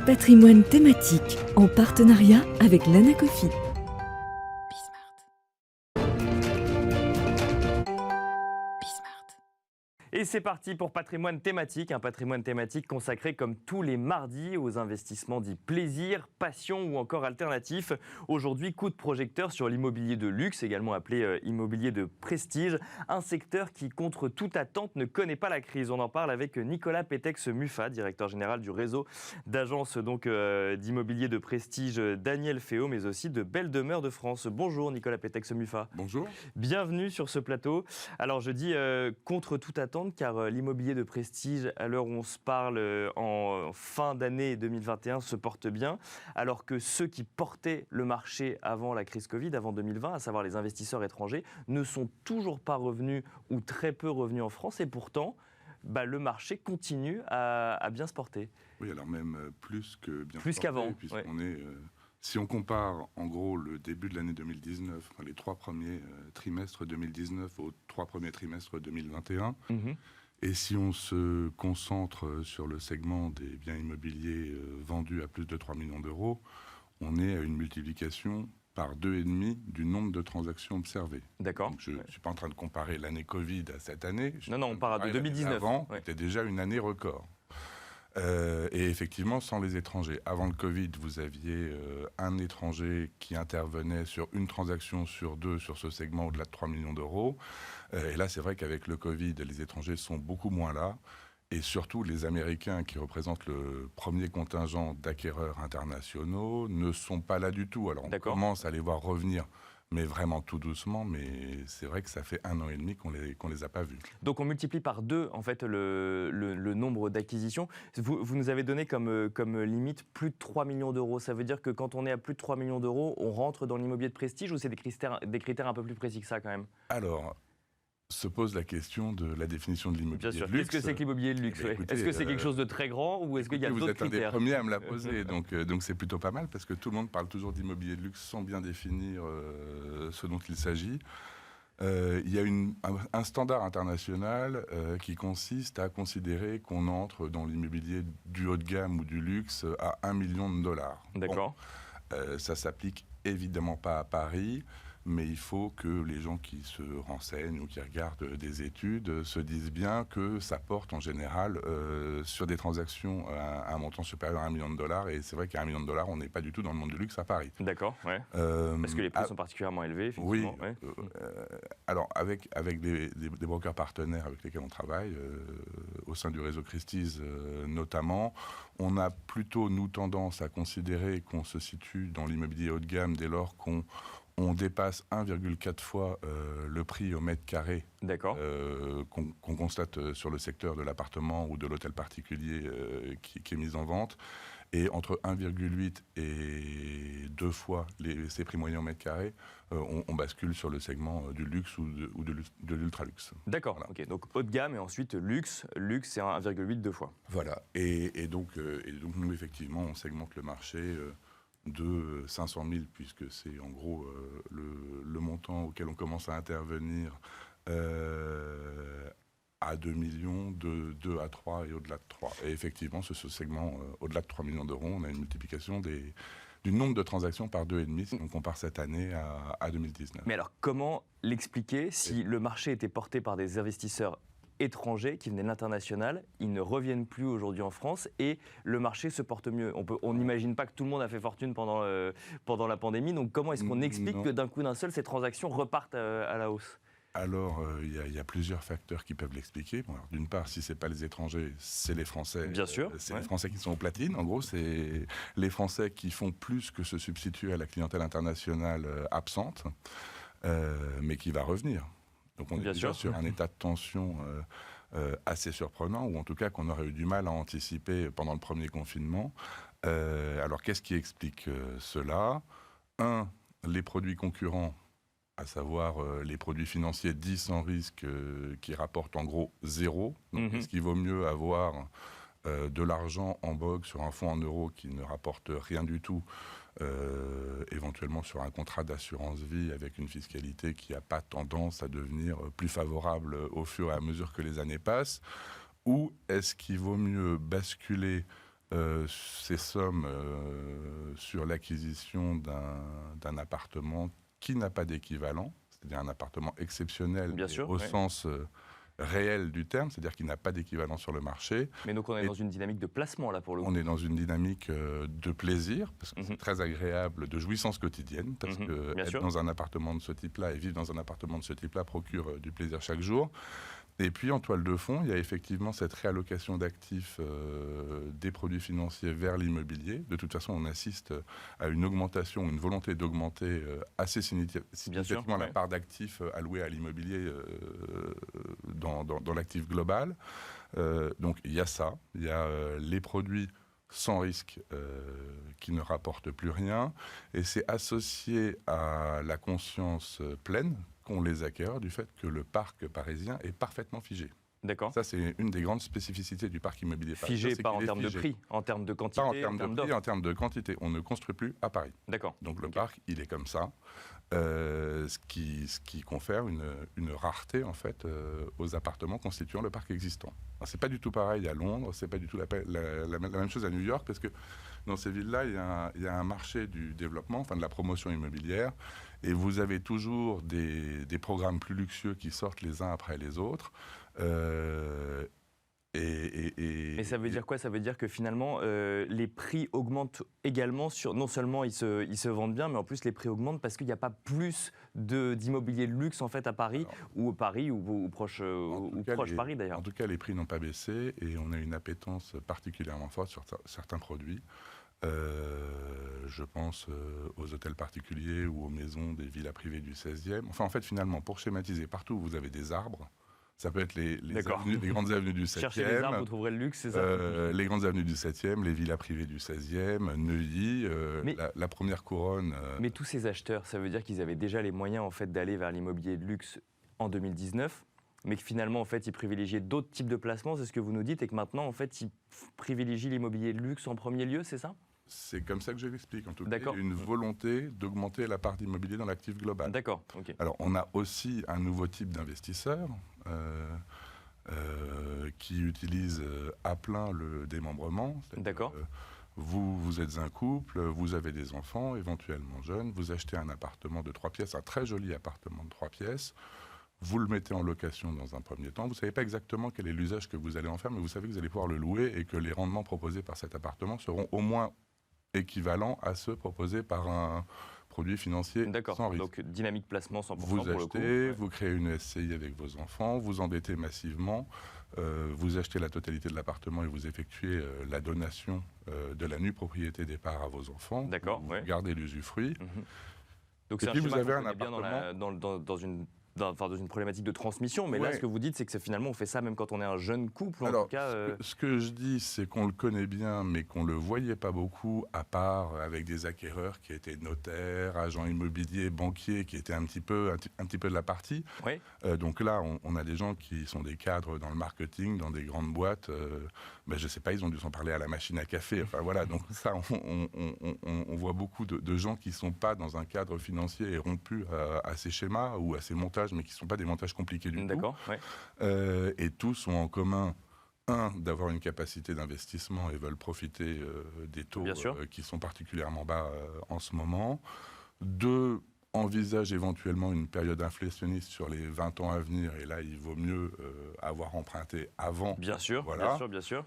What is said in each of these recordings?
Patrimoine thématique en partenariat avec l'Anacofi. Et c'est parti pour Patrimoine thématique, un patrimoine thématique consacré comme tous les mardis aux investissements dits plaisir, passion ou encore alternatifs. Aujourd'hui, coup de projecteur sur l'immobilier de luxe, également appelé immobilier de prestige, un secteur qui, contre toute attente, ne connaît pas la crise. On en parle avec Nicolas Pétex-Muffat, directeur général du réseau d'agences d'immobilier de prestige Daniel Féo, mais aussi de Belle Demeure de France. Bonjour Nicolas Pétex-Muffat. Bonjour. Bienvenue sur ce plateau. Alors je dis contre toute attente car l'immobilier de prestige à l'heure où on se parle en fin d'année 2021 se porte bien alors que ceux qui portaient le marché avant la crise Covid, avant 2020, à savoir les investisseurs étrangers, ne sont toujours pas revenus ou très peu revenus en France et pourtant le marché continue à bien se porter. Oui, alors même plus que bien plus qu'avant, puisqu'on est... Si on compare en gros le début de l'année 2019, les 3 premiers trimestres 2019 aux 3 premiers trimestres 2021, et si on se concentre sur le segment des biens immobiliers vendus à plus de 3 millions d'euros, on est à une multiplication par 2,5 du nombre de transactions observées. D'accord. Donc je ne suis pas en train de comparer l'année Covid à cette année. Non, on part de 2019. Avant, c'était déjà une année record. Et effectivement, sans les étrangers. Avant le Covid, vous aviez un étranger qui intervenait sur une transaction sur 2 sur ce segment au-delà de 3 millions d'euros. Et là, c'est vrai qu'avec le Covid, les étrangers sont beaucoup moins là. Et surtout, les Américains, qui représentent le premier contingent d'acquéreurs internationaux, ne sont pas là du tout. Alors, on commence à les voir revenir, mais vraiment tout doucement, mais c'est vrai que ça fait 1 an et demi qu'on les a pas vus. Donc on multiplie par 2 en fait le nombre d'acquisitions. Vous nous avez donné comme limite plus de 3 millions d'euros. Ça veut dire que quand on est à plus de 3 millions d'euros, on rentre dans l'immobilier de prestige ou c'est des critères un peu plus précis que ça quand même? Alors, se pose la question de la définition de l'immobilier de luxe. Qu'est-ce que c'est que l'immobilier de luxe? Écoutez, est-ce que c'est quelque chose de très grand ou est-ce qu'il y a d'autres critères? Vous êtes un des premiers à me la poser, donc c'est plutôt pas mal parce que tout le monde parle toujours d'immobilier de luxe sans bien définir ce dont il s'agit. Il y a un standard international qui consiste à considérer qu'on entre dans l'immobilier du haut de gamme ou du luxe à 1 million de dollars. D'accord. Bon, ça s'applique évidemment pas à Paris. Mais il faut que les gens qui se renseignent ou qui regardent des études se disent bien que ça porte en général sur des transactions à un montant supérieur à 1 million de dollars. Et c'est vrai qu'à 1 million de dollars, on n'est pas du tout dans le monde du luxe à Paris. D'accord, ouais. Parce que les prix sont particulièrement élevés, effectivement. Oui. Alors, avec des brokers partenaires avec lesquels on travaille, au sein du réseau Christie's notamment, on a plutôt, nous, tendance à considérer qu'on se situe dans l'immobilier haut de gamme dès lors qu'on dépasse 1,4 fois le prix au mètre carré qu'on constate sur le secteur de l'appartement ou de l'hôtel particulier qui est mis en vente. Et entre 1,8 et 2 fois ces prix moyens au mètre carré, on bascule sur le segment du luxe ou de l'ultra-luxe. D'accord, voilà. Ok. Donc haut de gamme et ensuite luxe. Luxe, c'est 1,8, 2 fois. Voilà. Et donc nous, effectivement, on segmente le marché de 500 000, puisque c'est en gros le montant auquel on commence à intervenir, à 2 millions, de 2 à 3 et au-delà de 3. Et effectivement, ce segment, au-delà de 3 millions d'euros, on a une multiplication du nombre de transactions par 2,5 si on compare cette année à 2019. Mais alors, comment l'expliquer si le marché était porté par des investisseurs étrangers qui venaient de l'international, ils ne reviennent plus aujourd'hui en France et le marché se porte mieux. On n'imagine pas que tout le monde a fait fortune pendant la pandémie, donc comment est-ce qu'on explique que d'un coup d'un seul, ces transactions repartent à la hausse? Alors, il y a plusieurs facteurs qui peuvent l'expliquer. Bon, d'une part, si ce n'est pas les étrangers, c'est les Français. Bien sûr. C'est les Français qui sont aux platines. En gros, c'est les Français qui font plus que se substituer à la clientèle internationale absente, mais qui va revenir. Donc on est déjà sur un état de tension assez surprenant, ou en tout cas qu'on aurait eu du mal à anticiper pendant le premier confinement. Alors qu'est-ce qui explique cela? Les produits concurrents, à savoir les produits financiers dits sans risque qui rapportent en gros 0. Donc est-ce qu'il vaut mieux avoir de l'argent en bogue sur un fonds en euros qui ne rapporte rien du tout, éventuellement sur un contrat d'assurance vie avec une fiscalité qui n'a pas tendance à devenir plus favorable au fur et à mesure que les années passent, ou est-ce qu'il vaut mieux basculer ces sommes sur l'acquisition d'un appartement qui n'a pas d'équivalent, c'est-à-dire un appartement exceptionnel au sens réel du terme, c'est-à-dire qu'il n'a pas d'équivalent sur le marché. Mais donc on est dans une dynamique de placement là pour le coup. On est dans une dynamique de plaisir, parce que c'est très agréable, de jouissance quotidienne, parce que être dans un appartement de ce type-là et vivre dans un appartement de ce type-là procure du plaisir chaque jour. Et puis en toile de fond, il y a effectivement cette réallocation d'actifs des produits financiers vers l'immobilier. De toute façon, on assiste à une augmentation, une volonté d'augmenter assez significativement la part d'actifs alloués à l'immobilier dans l'actif global. Donc il y a ça, il y a les produits sans risque qui ne rapportent plus rien. Et c'est associé à la conscience pleine qu'ont les acquéreurs du fait que le parc parisien est parfaitement figé. D'accord. Ça, c'est une des grandes spécificités du parc immobilier parisien. Figé, pas en termes de prix, en termes de quantité, pas en termes de prix, en termes de quantité. On ne construit plus à Paris. D'accord. Donc le parc, il est comme ça, ce qui confère une rareté en fait aux appartements constituant le parc existant. Alors, c'est pas du tout pareil à Londres, c'est pas du tout la même chose à New York, parce que dans ces villes-là, il y a un marché du développement, enfin de la promotion immobilière, et vous avez toujours des programmes plus luxueux qui sortent les uns après les autres. Mais ça veut dire quoi? Ça veut dire que finalement, les prix augmentent également. Non seulement ils se vendent bien, mais en plus les prix augmentent parce qu'il n'y a pas plus d'immobilier de luxe en fait à Paris, ou proche Paris d'ailleurs. En tout cas, les prix n'ont pas baissé et on a une appétence particulièrement forte sur certains produits. Je pense aux hôtels particuliers ou aux maisons des villas privées du 16e. Enfin, en fait, finalement, pour schématiser, partout où vous avez des arbres, ça peut être les grandes avenues du 7e. Cherchez les arbres, vous trouverez le luxe, c'est ça? Les grandes avenues du 7e, les villas privées du 16e, Neuilly, la première couronne. Mais tous ces acheteurs, ça veut dire qu'ils avaient déjà les moyens en fait, d'aller vers l'immobilier de luxe en 2019, mais que finalement, en fait, ils privilégiaient d'autres types de placements, c'est ce que vous nous dites, et que maintenant, en fait, ils privilégient l'immobilier de luxe en premier lieu, c'est ça? C'est comme ça que je l'explique. En tout cas, il y a une volonté d'augmenter la part d'immobilier dans l'actif global. D'accord. Okay. Alors, on a aussi un nouveau type d'investisseur qui utilise à plein le démembrement. D'accord. Vous êtes un couple, vous avez des enfants, éventuellement jeunes, vous achetez un appartement de 3 pièces, un très joli appartement de 3 pièces. Vous le mettez en location dans un premier temps. Vous ne savez pas exactement quel est l'usage que vous allez en faire, mais vous savez que vous allez pouvoir le louer et que les rendements proposés par cet appartement seront au moins équivalents à ceux proposés par un produit financier sans risque. Donc dynamique placement 100% vous pour achetez, le coup. Vous créez une SCI avec vos enfants, vous endettez massivement, vous achetez la totalité de l'appartement et vous effectuez la donation de la nue propriété des parts à vos enfants. D'accord. Vous gardez l'usufruit. Donc c'est un schéma qu'on connaît bien dans une problématique de transmission, mais là, ce que vous dites, c'est que finalement, on fait ça même quand on est un jeune couple. Alors, ce que je dis, c'est qu'on le connaît bien, mais qu'on ne le voyait pas beaucoup, à part avec des acquéreurs qui étaient notaires, agents immobiliers, banquiers, qui étaient un petit peu de la partie. Oui. Donc là, on a des gens qui sont des cadres dans le marketing, dans des grandes boîtes. Je ne sais pas, ils ont dû s'en parler à la machine à café. Enfin voilà, donc ça, on voit beaucoup de gens qui ne sont pas dans un cadre financier et rompus à ces schémas ou à ces montages, mais qui ne sont pas des montages compliqués du tout. D'accord, ouais. Et tous ont en commun, d'avoir une capacité d'investissement et veulent profiter des taux qui sont particulièrement bas en ce moment. 2, envisagent éventuellement une période inflationniste sur les 20 ans à venir, et là, il vaut mieux avoir emprunté avant. Bien sûr, voilà. bien sûr.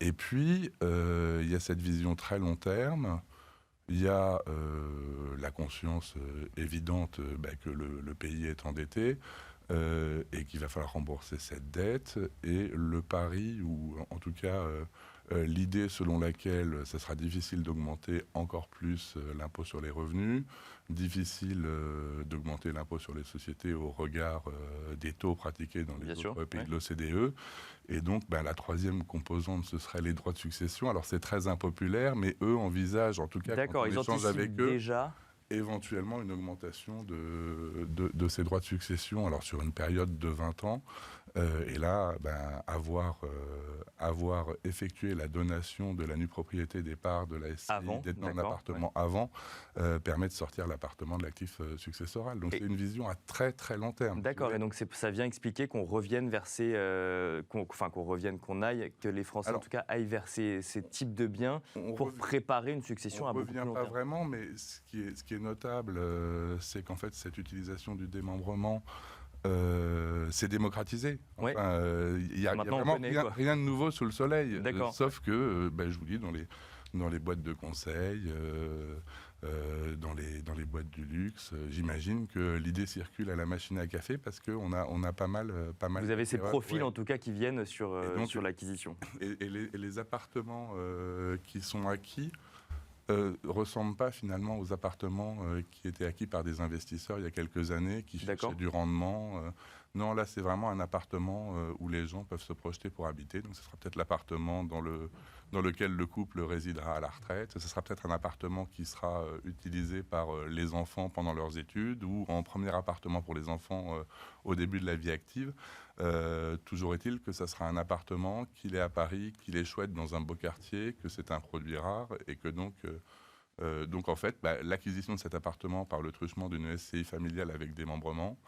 Et puis, il y a cette vision très long terme. Il y a la conscience évidente que le pays est endetté et qu'il va falloir rembourser cette dette. Et le pari, ou en tout cas l'idée selon laquelle ce sera difficile d'augmenter encore plus l'impôt sur les revenus, difficile d'augmenter l'impôt sur les sociétés au regard des taux pratiqués dans les autres pays de l'OCDE. Et donc, la troisième composante, ce serait les droits de succession. Alors, c'est très impopulaire, mais eux envisagent, en tout cas, quand on échange avec eux, éventuellement une augmentation de ces droits de succession, alors sur une période de 20 ans. Et là, avoir effectué la donation de la nue propriété des parts de la SCI détenant un appartement avant permet de sortir l'appartement de l'actif successoral. Donc c'est une vision à très très long terme. D'accord, et donc ça vient expliquer qu'on revienne vers qu'on aille, que les Français en tout cas aillent vers ces types de biens pour préparer une succession à beaucoup plus long terme. On ne revient pas vraiment, mais ce qui est notable, c'est qu'en fait cette utilisation du démembrement c'est démocratisé. Enfin, il n'y a vraiment rien de nouveau sous le soleil. Sauf que, je vous dis, dans les boîtes de conseil, dans les boîtes du luxe, j'imagine que l'idée circule à la machine à café parce qu'on a pas mal. Vous avez ces profils en tout cas qui viennent sur l'acquisition. Et les appartements qui sont acquis ressemblent pas finalement aux appartements qui étaient acquis par des investisseurs il y a quelques années, qui cherchaient du rendement. Non, là c'est vraiment un appartement où les gens peuvent se projeter pour habiter. Donc ce sera peut-être l'appartement dans lequel le couple résidera à la retraite. Ce sera peut-être un appartement qui sera utilisé par les enfants pendant leurs études ou en premier appartement pour les enfants au début de la vie active. Toujours est-il que ça sera un appartement, qu'il est à Paris, qu'il est chouette dans un beau quartier, que c'est un produit rare et que donc en fait, l'acquisition de cet appartement par le truchement d'une SCI familiale avec démembrement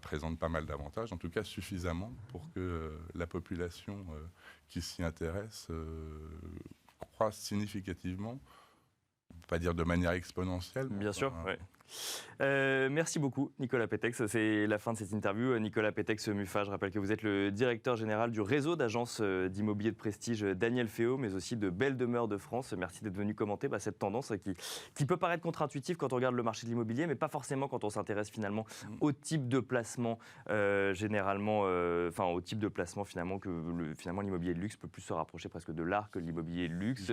présente pas mal d'avantages, en tout cas suffisamment pour que la population qui s'y intéresse croisse significativement, pas dire de manière exponentielle. Bien sûr, oui. Merci beaucoup Nicolas Pétex, c'est la fin de cette interview. Nicolas Pétex Muffat, je rappelle que vous êtes le directeur général du réseau d'agences d'immobilier de prestige Daniel Féault, mais aussi de Belle Demeure de France. Merci d'être venu commenter cette tendance qui peut paraître contre-intuitive quand on regarde le marché de l'immobilier, mais pas forcément quand on s'intéresse finalement au type de placement au type de placement finalement que finalement l'immobilier de luxe peut plus se rapprocher presque de l'art que l'immobilier de luxe.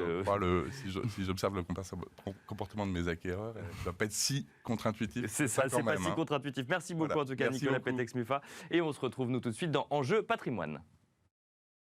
Si j'observe le comportement de mes acquéreurs, il ne doit pas être si contre-intuitif. C'est ça, c'est pas si contre-intuitif. Merci beaucoup en tout cas Nicolas Pétex Muffat. Et on se retrouve nous tout de suite dans Enjeu Patrimoine.